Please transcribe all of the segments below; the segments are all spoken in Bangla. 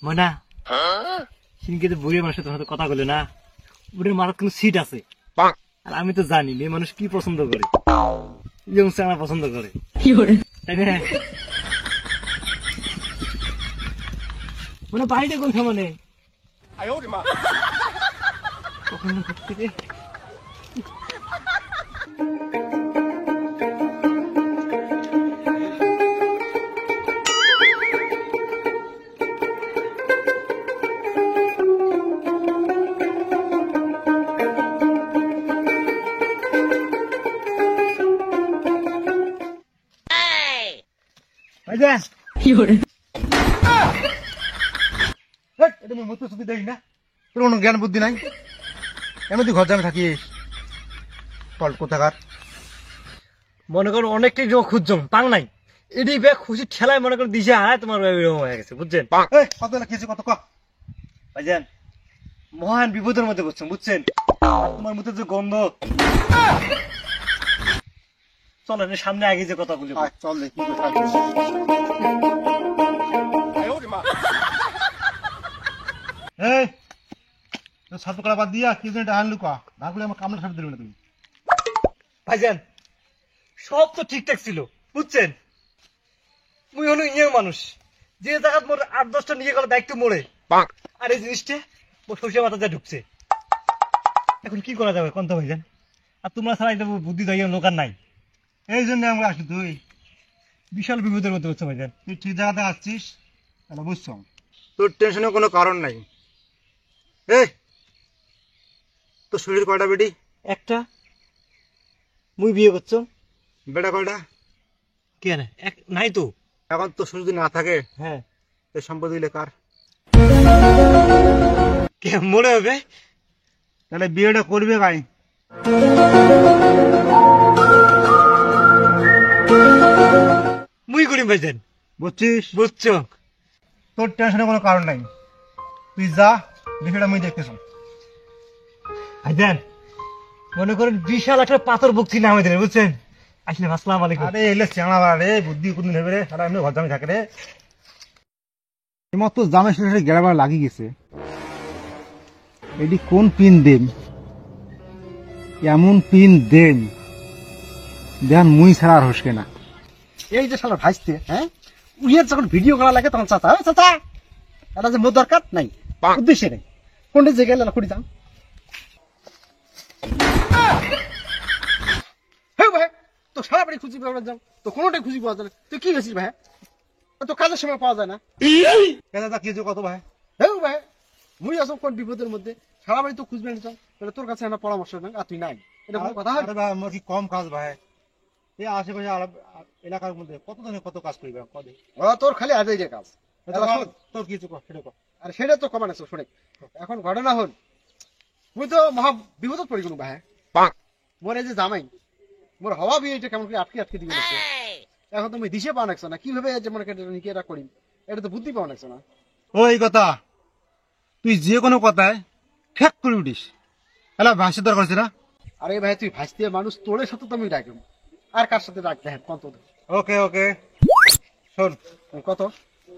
ময়না সিনকে যে বুড়ি মানুষের তোমার সাথে কথা বলে না, বুড়ির মাথার কোনো সিট আছে। আর আমি তো জানি মেয়ে মানুষ কি পছন্দ করে, ইয়ং চাঙা পছন্দ করে, তাই না? মানে বাড়িটা কোনটা মানে কখন থেকে তোর কোনো জ্ঞান বুদ্ধি নাই, এমন তুই ঘর জামে থাকিস কোথাকার। মনে করো অনেকটাই জমা খুঁজছম পাং নাই, এটি ব্যাগ খুশি ঠেলায় মনে করো দিশে হারায় তোমার এরকম হয়ে গেছে, বুঝছেন? কত কিছু কত ভাইজান মহান বিপদের মধ্যে বুঝছেন, বুঝছেন? আর তোমার মধ্যে যে গন্ধ, চলো সামনে আগে যে কথা বলি। চল দেখি ছাত্র করা বাদ দিয়া কি ডাহান লুকা না করলে আমার কামড়া সাপ দেবে না তুমি। ভাইজান সব তো ঠিকঠাক ছিল, বুঝছেন? মুই হলো ইয়ে মানুষ যে জায়গা মোর 8-10টা নিয়ে গেল দায়িত্ব মোড়ে, আর এই জিনিসটা মোর সরষে মাথা যা ঢুকছে। এখন কি করা যাবে কোনটা ভাইজান? আর তোমরা ছাড়া এটা বুদ্ধি দাইয়া লোকার নাই, এই জন্য আমরা আসি। তুই বিশাল বিপদের মধ্যে হচ্ছে ভাইজান। তুই ঠিক জায়গাতে আসছিস, তাহলে বুঝছো তোর টেনশনের কোনো কারণ নাই। এই তোর শরীর কয়টা বেটি? একটা। মুই বিয়ে করছো? বেটা কয়টা? কেন নাই তো। এখন তোর শরীর যদি না থাকে, হ্যাঁ, এই সম্পদ দিলে কার? কে মনে হবে? তাহলে বিয়েটা করবে ভাই? মুই করিম ভাইজান, বুঝছিস? বুঝছো? তোর টেনশনের কোনো কারণ নাই, তুই যা, বিষয়টা মুই দেখতেছ। ভাইজান মনে করেন বিশাল একটা পাথর বকছি না আমাদের, বুঝছেন? আসলে আসসালামু আলাইকুম। আরে এলে চেঙা রে, বুদ্ধি কোনদিন হবে রে, সারা এমনি ঘর জামে থাকে রে। এমত তো জামে শেষে গেরাবার লাগি গেছে, এটি কোন পিন দেন, এমন পিন দেন দেন মুই ছাড়া আর হসকে না। এই যে সারা ভাইসতে, হ্যাঁ উইয়ের যখন ভিডিও করা লাগে তখন চাচা চাচা এটা যে মোর দরকার নাই, উদ্দেশ্যে নেই, কোনটা যে গেলে করি যাম। হ্যাঁ ভাই তো সারা বাড়ি খুঁজি পাওয়া যাও, তো কোনোটাই খুঁজি পাওয়া যায় না। তুই কি গেছিস ভাই? তো কাজের সময় পাওয়া যায় না। কিছু কত ভাই? হ্যাঁ ভাই মুই আসো কোন বিপদের মধ্যে, সারা বাড়ি তো খুঁজবে না, তাহলে তোর কাছে একটা পরামর্শ নেই আর তুই নাই, এটা কোনো কথা হয়? আমার কি কম কাজ ভাই? এই আশেপাশে এলাকার মধ্যে কত জনে কত কাজ করিবে? তোর খালি আজ যে কাজ, তোর কিছু সেটা কর। আর সেটা তো কমান আছে। শোনে এখন ঘটনা হল, মুই তো মহা বিপদত পড়ি কোনো ভাই। মোর এই যে জামাই, মোর হওয়া বিয়েটা কেমন করে আটকে আটকে দিয়ে গেছে। এখন তুমি দিশে পাওয়া নাকছো না, কিভাবে যে মনে করি এটা করিম, এটা তো বুদ্ধি পাওয়া নাকছো না। ওই কথা তুই যে কোনো কথায় ঠেক করে উঠিস, হ্যালো ভাষা দরকার আছে না? আরে ভাই তুই ভাসতে মানুষ, তোর সাথে তো আমি ডাকবো, আর কার সাথে ডাকতে? হ্যাঁ কত? ওকে ওকে শোন, কত?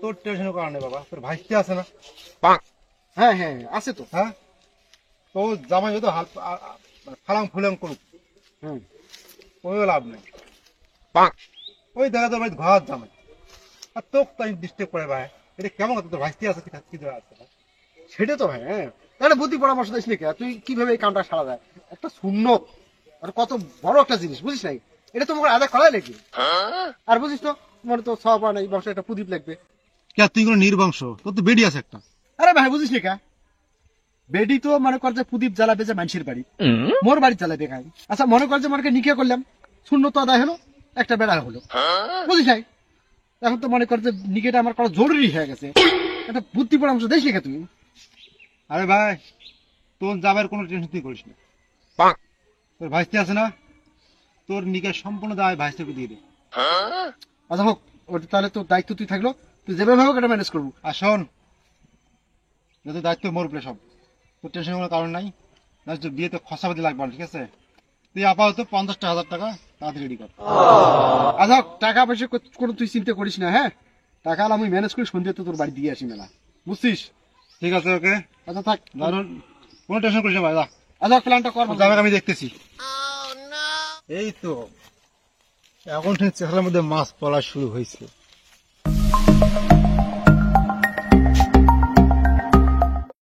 তোর টেনশনের কারণে বাবা, তোর ভাইতে আছে না? হ্যাঁ হ্যাঁ আছে তো। হ্যাঁ তো জামাই যদি ফালাং ফুলাং করুক, ওইও লাভ নেই। ওই দেখা তোর ভাই ঘর জামাই, আর তোক তাই ডিস্টার্ব করে ভাই, এটা কেমন কথা? তোর ভাইতে আছে কি আছে? সেটা তো হ্যাঁ, তাহলে বুদ্ধি পরামর্শ দিস নাকি তুই, কিভাবে এই কামটা সারা যায়? একটা সুন্নত আর কত বড় একটা জিনিস, বুঝিস নাই? এটা তো আদা করাই লাগবে, আর বুঝিস তো মনে তো সব নাই বংশ একটা প্রদীপ লাগবে। কে তুই কোনো নির্বংশ? তোর তো বেডি আছে একটা। আরে ভাই বুঝিস কা বেডি তো মনে কর যে প্রদীপ জ্বালাবে যে মানুষের বাড়ি, মোর বাড়ি জ্বালাবে খাই। আচ্ছা মনে কর যে মনে নিকে করলাম, শূন্য তো আদায় হলো, একটা বেড়া হলো, বুঝিস নাই? এখন তো মনে কর যে নিকেটা আমার করা জরুরি হয়ে গেছে, একটা বুদ্ধি পরামর্শ দিস নাকি তুমি? আরে ভাই তোর যাবার কোনো টেনশন তুই করিস না, তোর ভাইস্তি আছে না, তোর নিকের সম্পূর্ণ দায় ভাইস্তিকে দিয়ে দে। আচ্ছা হোক, ওটা তাহলে তোর দায়িত্ব তুই থাকলো, তুই যেভাবে হোক এটা ম্যানেজ করবো। আর শোন, যত দায়িত্ব মোর উপরে সব, তোর টেনশনের কোনো কারণ নাই। বিয়েতে খসাপাতি লাগবে না, ঠিক আছে? তুই আপাতত 50,000 টাকা তাড়াতাড়ি রেডি কর। আচ্ছা টাকা পয়সা কোনো তুই চিন্তা করিস না, হ্যাঁ টাকা আমি ম্যানেজ করে সন্ধ্যে তো তোর বাড়ি দিয়ে আসি মেলা। বুঝছিস? ঠিক আছে ওকে, আচ্ছা থাক, ধরুন কোনো টেনশন করিস না ভাই, যা। আচ্ছা প্ল্যানটা কর। জামাই আমি দেখতেছি। এই তো এখন ঠিক চেহারার মধ্যে মাছ পড়া শুরু হয়েছে।